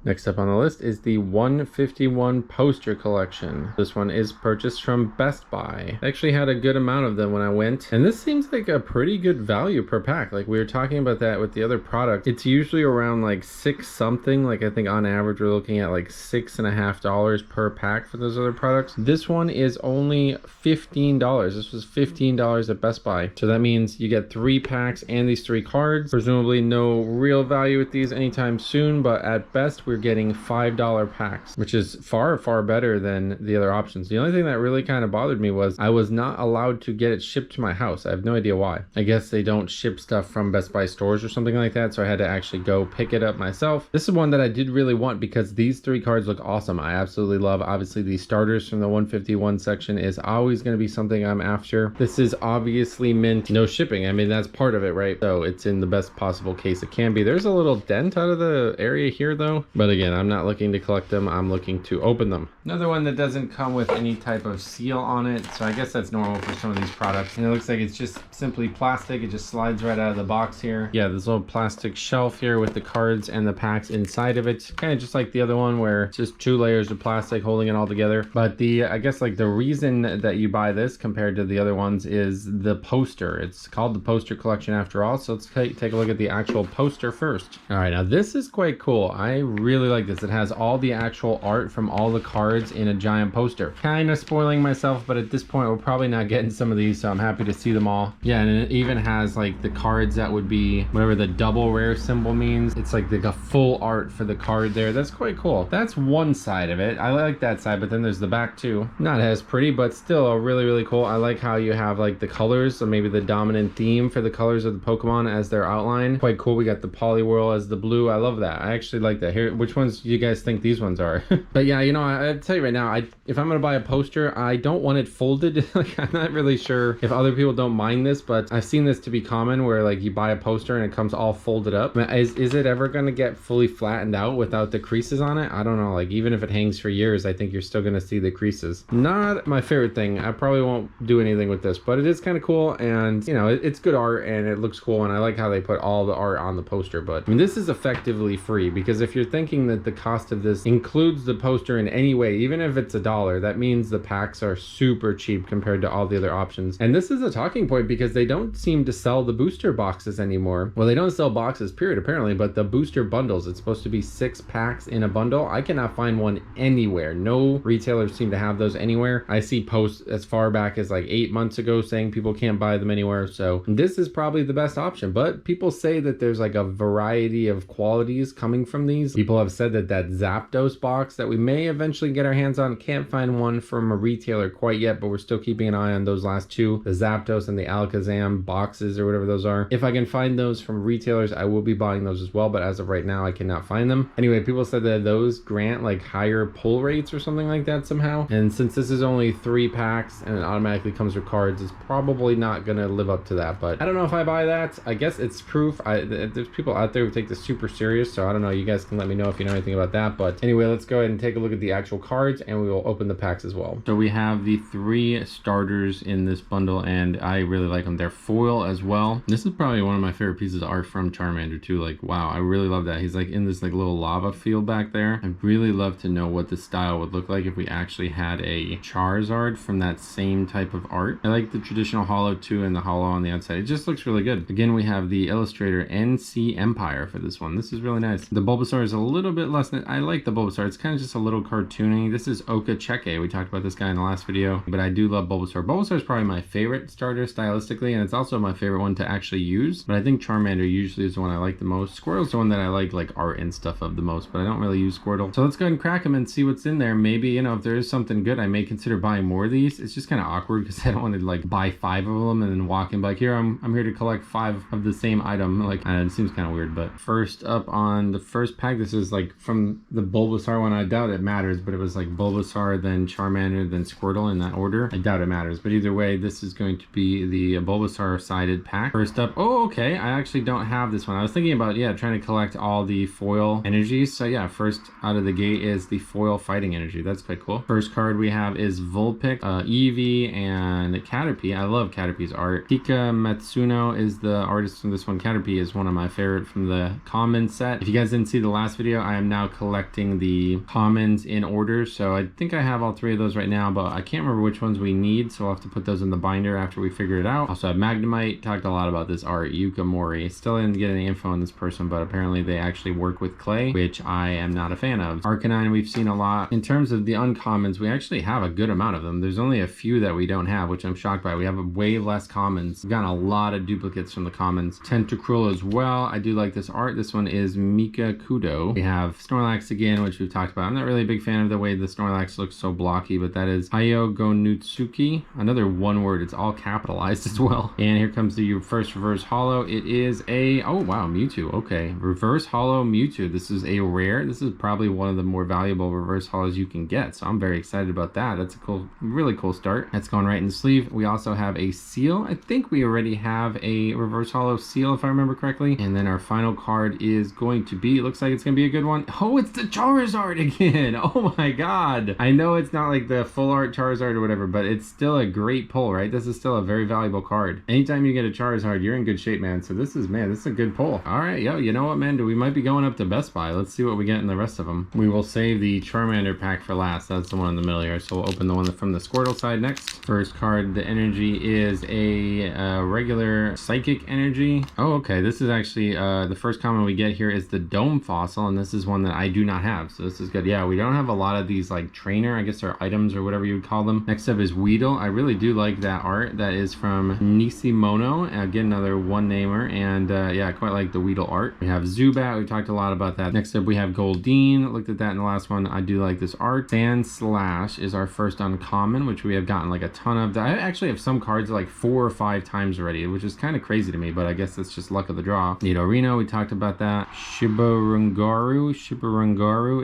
Next up on the list is the 151 poster collection. This one is purchased from Best Buy. I actually had a good amount of them when I went, and this seems like a pretty good value per pack. Like we were talking about that with the other product. It's usually around like $6 something. Like I think on average we're looking at like $6.50 per pack for those other products. This one is only $15. This was $15 at Best Buy. So that means you get 3 packs and these 3 cards. Presumably no real value with these anytime soon, but at best we're getting $5 packs, which is far better than the other options. The only thing that really kind of bothered me was I was not allowed to get it shipped to my house. I have no idea why. I guess they don't ship stuff from Best Buy stores or something like that, so I had to actually go pick it up myself. This is one that I did really want because these 3 cards look awesome. I absolutely love, obviously, the starters from the 151 section is always going to be something I'm after. This is obviously mint, no shipping. I mean, that's part of it, right? So it's in the best possible case it can be. There's a little dent out of the area here though, but again, I'm not looking to collect them. I'm looking to open them. Another one that doesn't come with any type of seal on it, so I guess that's normal for some of these products. And it looks like it's just simply plastic. It just slides right out of the box here. Yeah, this little plastic shelf here with the cards and the packs inside of it. Kind of just like the other one where it's just 2 layers of plastic holding it all together. But I guess like the reason that you buy this compared to the other ones is the poster. It's called the poster collection after all. So let's take a look at the actual poster first. All right, now this is quite cool. I really like this. It has all the actual art from all the cards in a giant poster. Kind of spoiling myself, but at this point we're probably not getting some of these, so I'm happy to see them all. Yeah, and it even has like the cards that would be whatever the double rare symbol means. It's like a full art for the card there. That's quite cool. That's one side of it. I like that side, but then there's the back too. Not as pretty, but still really cool. I like how you have like the colors, so maybe the dominant theme for the colors of the Pokemon as their outline. Quite cool. We got the Poliwhirl as the blue. I love that. I actually like that. Here, which ones do you guys think these ones are? But yeah, you know, I'll tell you right now, if I'm gonna buy a poster, I don't want it folded. Like, I'm not really sure if other people don't mind this, but I've seen this to be common where like you buy a poster and it comes all folded up. Is it ever gonna get fully flattened out without the creases on it? I don't know. Like, even if it hangs for years, I think you're still gonna see the creases. Not my favorite thing. I probably won't do anything with this, but it is kind of cool, and you know, it's good art and it looks cool, and I like how they put all the art on the poster. But I mean, this is effectively free, because if you're thinking that the cost of this includes the poster in any way, even if it's $1, that means the packs are super cheap compared to all the other options. And this is a talking point because they don't seem to sell the booster boxes anymore. Well, they don't sell boxes period apparently, but the booster bundles, it's supposed to be 6 packs in a bundle. I cannot find one anywhere. No retailers seem to have those anywhere. I see posts as far back as like 8 months ago saying people can't buy them anywhere. So this is probably the best option, but people say that there's like a variety of qualities coming from these. People have said that Zapdos box that we may eventually get our hands on, can't find one from a retailer quite yet, but we're still keeping an eye on those last 2, the Zapdos and the Alakazam boxes or whatever those are. If I can find those from retailers, I will be buying those as well, but as of right now I cannot find them. Anyway, people said that those grant like higher pull rates or something like that somehow, and since this is only 3 packs and it automatically comes with cards, it's probably not gonna live up to that. But I don't know if I buy that. I guess it's proof. There's people out there who take this super serious, so I don't know. You guys can let me know if you know anything about that. But anyway, let's go ahead and take a look at the actual cards, and we will open the packs as well. So we have the 3 starters in this bundle, and I really like them. They're foil as well. This is probably one of my favorite pieces of art from Charmander too. Like, wow, I really love that. He's like in this like little lava field back there. I'd really love to know what the style would look like if we actually had a Charizard from that same type of art. I like the traditional hollow too, and the hollow on the outside. It just looks really good. Again, we have the illustrator NC Empire for this one. This is really nice. The Bulbasaur is a little bit less than, I like the Bulbasaur. It's kind of just a little cartoony. This is Oka Cheke. We talked about this guy in the last video, but I do love Bulbasaur. Bulbasaur is probably my favorite starter stylistically, and it's also my favorite one to actually use, but I think Charmander usually is the one I like the most. Squirtle's the one that I like art and stuff of the most, but I don't really use Squirtle. So let's go ahead and crack them and see what's in there. Maybe, you know, if there is something good, I may consider buying more of these. It's just kind of awkward because I don't want to like buy 5 of them and then walk in like, here, I'm here to collect 5 of the same item. Like, it seems kind of weird. But first up on the first pack, this is like from the Bulbasaur one. I doubt it matters, but it was like Bulbasaur, then Charmander, then Squirtle in that order. I doubt it matters, but either way, this is going to be the Bulbasaur sided pack. First up, oh, okay, I actually don't have this one. I was thinking about, yeah, trying to collect all the foil energies. So yeah, first out of the gate is the foil fighting energy. That's quite cool. First card we have is Vulpix, Eevee, and Caterpie. I love Caterpie's art. Tika Matsuno is the artist from this one. Caterpie is one of my favorite from the common set. If you guys didn't see the last video, video, I am now collecting the commons in order. So I think I have all 3 of those right now, but I can't remember which ones we need. So I'll have to put those in the binder after we figure it out. Also have Magnemite. Talked a lot about this art. Yukamori. Still didn't get any info on this person, but apparently they actually work with clay, which I am not a fan of. Arcanine, we've seen a lot. In terms of the uncommons, we actually have a good amount of them. There's only a few that we don't have, which I'm shocked by. We have way less commons. We've gotten a lot of duplicates from the commons. Tentacruel as well. I do like this art. This one is Mika Kudo. We have Snorlax again, which we've talked about. I'm not really a big fan of the way the Snorlax looks so blocky, but that is Hayogonutsuki. Another one word. It's all capitalized as well. And here comes the first reverse holo. It is a, oh wow, Mewtwo. Okay, reverse holo Mewtwo. This is a rare. This is probably one of the more valuable reverse holos you can get, so I'm very excited about that. That's a cool, really cool start. That's going right in the sleeve. We also have a seal. I think we already have a reverse holo seal, if I remember correctly. And then our final card is going to be, it looks like it's gonna be a good one. Oh, it's the Charizard again. Oh my god. I know it's not like the full art Charizard or whatever, but it's still a great pull, right? This is still a very valuable card. Anytime you get a Charizard, you're in good shape, man. So this is, man, this is a good pull. All right, yo, you know what, man? We might be going up to Best Buy. Let's see what we get in the rest of them. We will save the Charmander pack for last. That's the one in the middle here. So we'll open the one from the Squirtle side next. First card, the energy is a regular psychic energy. Oh, okay. This is actually the first common we get here is the Dome Fossil, and this is one that I do not have. So this is good. Yeah, we don't have a lot of these like trainer, I guess they're items or whatever you would call them. Next up is Weedle. I really do like that art. That is from Nisimono. Again, another one namer, and yeah, I quite like the Weedle art. We have Zubat. We talked a lot about that. Next up we have Goldeen. Looked at that in the last one. I do like this art. Sand Slash is our first uncommon, which we have gotten like a ton of. I actually have some cards like 4 or 5 times already, which is kind of crazy to me, but I guess that's just luck of the draw. Nidorino, we talked about that. Shibarungaru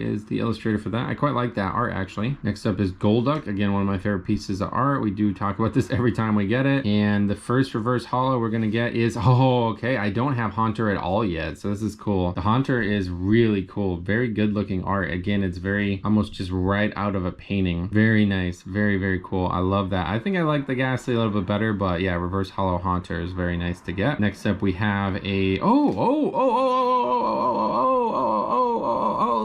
is the illustrator for that. I quite like that art actually. Next up is Golduck. Again, one of my favorite pieces of art. We do talk about this every time we get it. And the first reverse holo we're gonna get is, oh, okay, I don't have Haunter at all yet, so this is cool. The Haunter is really cool. Very good looking art. Again, it's very almost just right out of a painting. Very nice. Very, very cool. I love that. I think I like the Ghastly a little bit better, but yeah, reverse holo Haunter is very nice to get. Next up we have a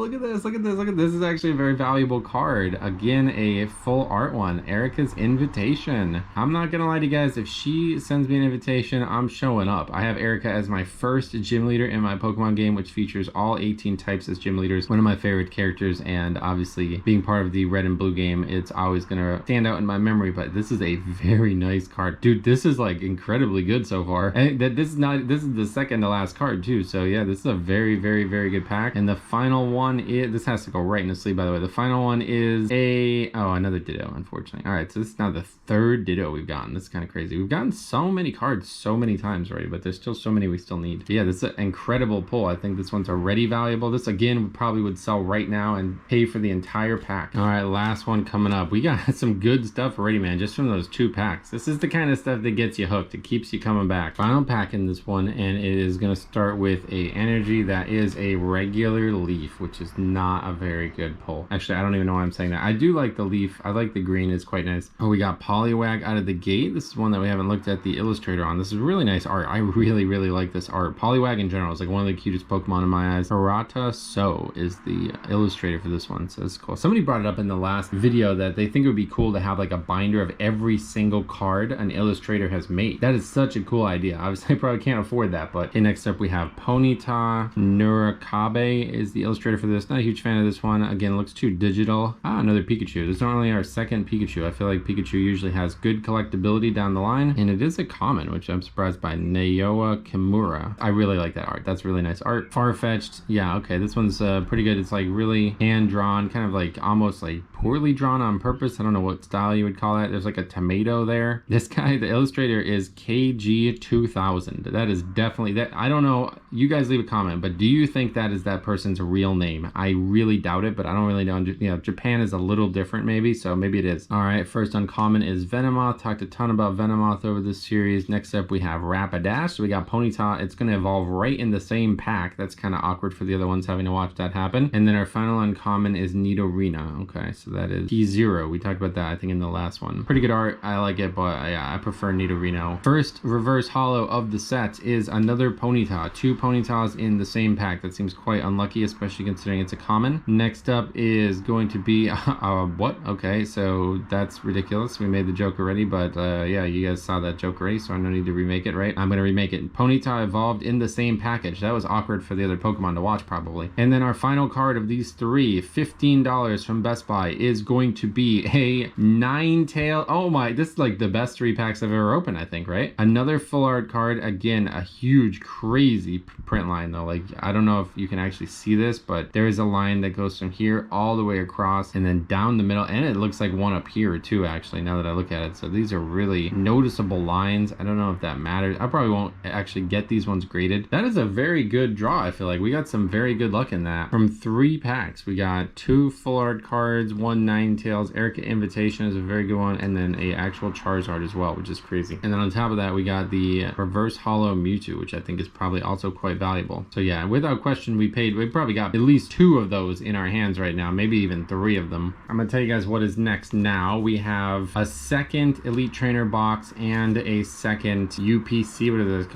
look at this, look at this, look at this. This is actually a very valuable card. Again, a full art one. Erica's Invitation. I'm not gonna lie to you guys, if she sends me an invitation, I'm showing up. I have Erica as my first gym leader in my Pokemon game, which features all 18 types as gym leaders. One of my favorite characters, and obviously being part of the red and blue game, it's always gonna stand out in my memory, but this is a very nice card. Dude, this is like incredibly good so far. And this is the second to last card too, so yeah, this is a very, very, very good pack. And the final one is, this has to go right in the sleeve by the way. The final one is another Ditto, unfortunately. All right, so this is now the 3rd Ditto we've gotten. This is kind of crazy. We've gotten so many cards so many times already, but there's still so many we still need. But yeah, this is an incredible pull. I think this one's already valuable. This again probably would sell right now and pay for the entire pack. All right, last one coming up. We got some good stuff already, man, just from those 2 packs. This is the kind of stuff that gets you hooked. It keeps you coming back. Final pack in this one, and it is going to start with a energy that is a regular leaf, which is not a very good pull. Actually, I don't even know why I'm saying that. I do like the leaf. I like the green. It's quite nice. Oh, we got Poliwag out of the gate. This is one that we haven't looked at the illustrator on. This is really nice art. I really, really like this art. Poliwag in general is like one of the cutest Pokemon in my eyes. Hirata So is the illustrator for this one, so it's cool. Somebody brought it up in the last video that they think it would be cool to have like a binder of every single card an illustrator has made. That is such a cool idea. Obviously, I probably can't afford that, but okay, next up we have Ponyta. Nurakabe is the illustrator for this. Not a huge fan of this one. Again, looks too digital. Another Pikachu. This is only our 2nd Pikachu. I feel like Pikachu usually has good collectability down the line, and it is a common, which I'm surprised by. Naoa Kimura. I really like that art. That's really nice art. Farfetch'd. Yeah, okay, this one's pretty good. It's like really hand-drawn, kind of like almost like poorly drawn on purpose. I don't know what style you would call that. There's like a tomato there. This guy, the illustrator, is KG2000. That is definitely that. I don't know. You guys leave a comment, but do you think that is that person's real name? I really doubt it, but I don't really know. You know, Japan is a little different maybe, so maybe it is. All right, first uncommon is Venomoth. Talked a ton about Venomoth over this series. Next up we have Rapidash. So we got Ponyta. It's going to evolve right in the same pack. That's kind of awkward for the other ones having to watch that happen. And then our final uncommon is Nidorina. Okay, so that is P0. We talked about that, I think, in the last one. Pretty good art. I like it, but yeah, I prefer Nidorino. First reverse holo of the set is another Ponyta. 2 Ponytas in the same pack. That seems quite unlucky, especially considering considering it's a common. Next up is going to be what? Okay, so that's ridiculous. We made the joke already, but yeah, you guys saw that joke already, so I don't need to remake it, right? I'm gonna remake it. Ponyta evolved in the same package. That was awkward for the other Pokemon to watch, probably. And then our final card of these three, $15 from Best Buy, is going to be a Ninetale. Oh my, this is like the best 3 packs I've ever opened, I think, right? Another full art card. Again, a huge, crazy print line though. Like, I don't know if you can actually see this, but there is a line that goes from here all the way across and then down the middle, and it looks like one up here too, actually, now that I look at it. So these are really noticeable lines. I don't know if that matters. I probably won't actually get these ones graded. That is a very good draw. I feel like we got some very good luck in that. From 3 packs, we got 2 full art cards, 1 Ninetales. Erica Invitation is a very good one, and then a actual Charizard as well, which is crazy. And then on top of that, we got the reverse holo Mewtwo, which I think is probably also quite valuable. So yeah, without question, we probably got at least 2 of those in our hands right now, maybe even 3 of them. I'm gonna tell you guys what is next now. We have a second Elite Trainer box and a second UPC, what is this,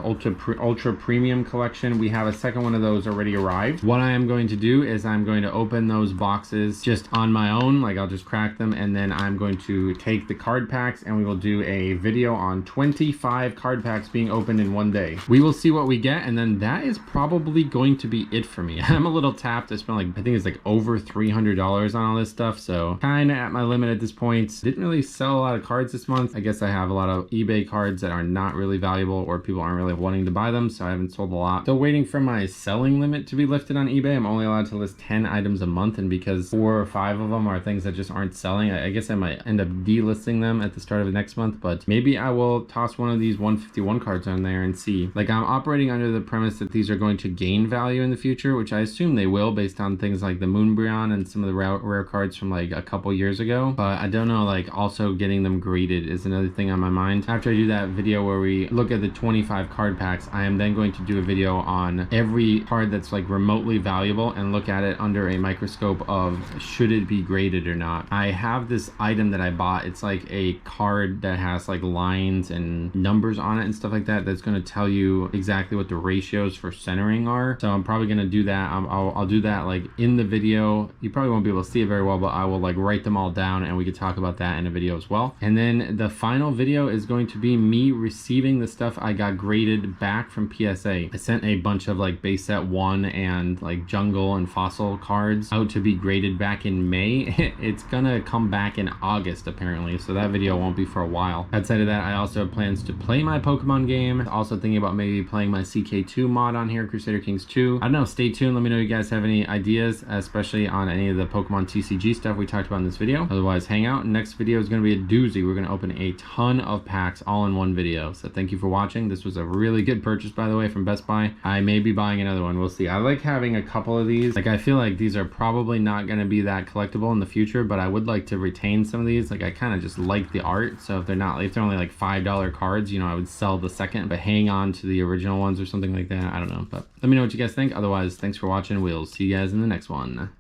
Ultra Premium collection. We have a second one of those already arrived. What I am going to do is I'm going to open those boxes just on my own, like I'll just crack them, and then I'm going to take the card packs and we will do a video on 25 card packs being opened in one day. We will see what we get, and then that is probably going to be it for me. I'm a little tapped. I spent like, I think it's like over $300 on all this stuff, so kind of at my limit at this point. Didn't really sell a lot of cards this month. I guess I have a lot of eBay cards that are not really valuable, or people aren't really wanting to buy them, so I haven't sold a lot. Still waiting for my selling limit to be lifted on eBay. I'm only allowed to list 10 items a month, and because 4 or 5 of them are things that just aren't selling, I guess I might end up delisting them at the start of the next month. But maybe I will toss one of these 151 cards on there and see. Like, I'm operating under the premise that these are going to gain value in the future, which I assume they will based on things like the Moonbreon and some of the rare cards from like a couple years ago. But I don't know, like also getting them graded is another thing on my mind. After I do that video where we look at the 25 card packs, I am then going to do a video on every card that's like remotely valuable and look at it under a microscope of should it be graded or not. I have this item that I bought. It's like a card that has like lines and numbers on it and stuff like that, that's going to tell you exactly what the ratios for centering are. So I'm probably going to do that. I'll do that like in the video. You probably won't be able to see it very well, but I will like write them all down and we could talk about that in a video as well. And then the final video is going to be me receiving the stuff I got graded back from PSA. I sent a bunch of like base set 1 and like jungle and fossil cards out to be graded back in May. It's gonna come back in August apparently, so that video won't be for a while. Outside of that, I also have plans to play my Pokemon game. Also thinking about maybe playing my CK2 mod on here, Crusader Kings 2. I don't know, stay tuned. Let me know if you guys have any ideas, especially on any of the Pokemon TCG stuff we talked about in this video. Otherwise, hang out. Next video is going to be a doozy. We're going to open a ton of packs all in one video. So thank you for watching. This was a really good purchase, by the way, from Best Buy. I may be buying another one. We'll see. I like having a couple of these. Like, I feel like these are probably not going to be that collectible in the future, but I would like to retain some of these. Like, I kind of just like the art. So if they're only like $5 cards, you know, I would sell the second, but hang on to the original ones or something like that. I don't know, but let me know what you guys think. Otherwise, thanks for watching. We'll see you guys in the next one.